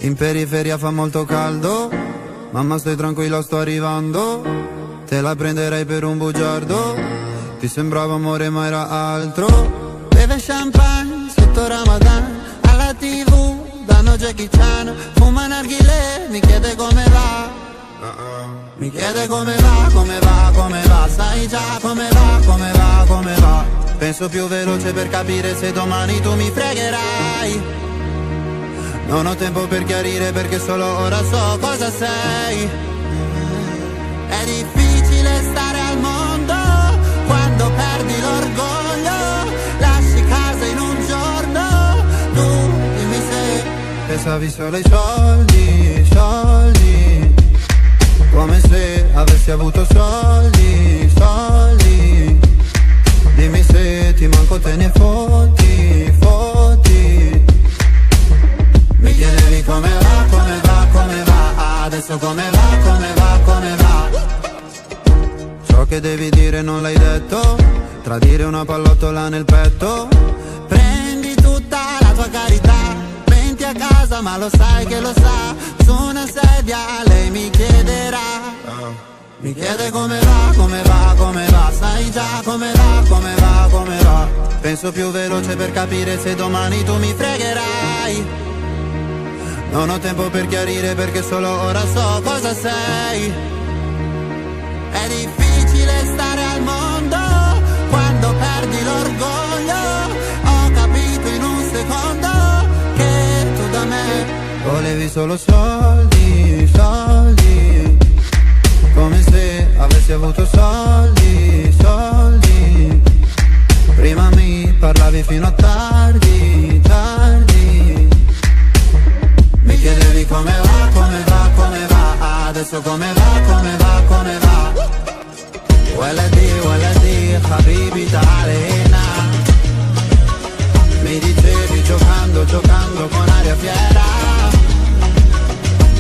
In periferia fa molto caldo, mamma stai tranquilla sto arrivando. Te la prenderei per un bugiardo, ti sembrava amore ma era altro. Beve champagne sotto Ramadan, alla TV danno Jackie Chan. Fuma narghilè, mi chiede come va. Mi chiede come va, come va, come va. Sai già come va, come va, come va. Penso più veloce per capire se domani tu mi fregherai. Non ho tempo per chiarire perché solo ora so cosa sei. È difficile stare al mondo quando perdi l'orgoglio. Lasci casa in un giorno, tu dimmi se pensavi solo ai soldi, soldi. Come se avessi avuto soldi, soldi. Dimmi se ti manco te ne fotti, fotti. Mi chiedevi come va, come va, come va. Adesso come va, come va, come va. Ciò che devi dire non l'hai detto. Tradire una pallottola nel petto. Prendi tutta la tua carità, venti a casa ma lo sai che lo sa. Su una sedia lei mi chiederà. Mi chiede come va, come va, come va. Sai già come va, come va, come va. Penso più veloce per capire se domani tu mi fregherai. Non ho tempo per chiarire perché solo ora so cosa sei. È difficile stare al mondo quando perdi l'orgoglio. Ho capito in un secondo che tu da me volevi solo soldi, soldi. Come se avessi avuto soldi, soldi. Prima mi parlavi fino a tardi, tardi. Mi chiedevi come va, come va, come va. Adesso come va, come va, come va. Waladi, habibi ta'alena. Mi dicevi giocando, giocando con aria fiera.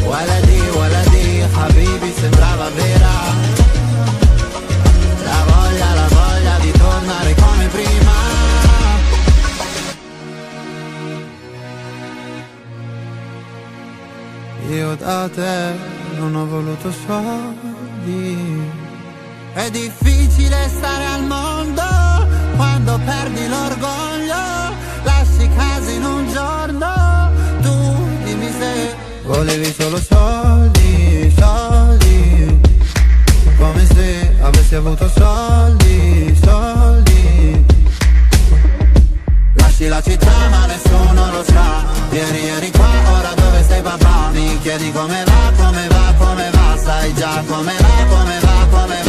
Waladi, habibi sembrava vera. La voglia di tornare come prima. Io da te non ho voluto soldi. È difficile stare al mondo quando perdi l'orgoglio. Lasci casa in un giorno, tu dimmi se volevi solo soldi, soldi. Come se avessi avuto soldi, soldi. Lasci la città ma nessuno lo sa. Ieri eri qua, ora dove sei papà? Mi chiedi come va, come va, come va. Sai già come va, come va, come va.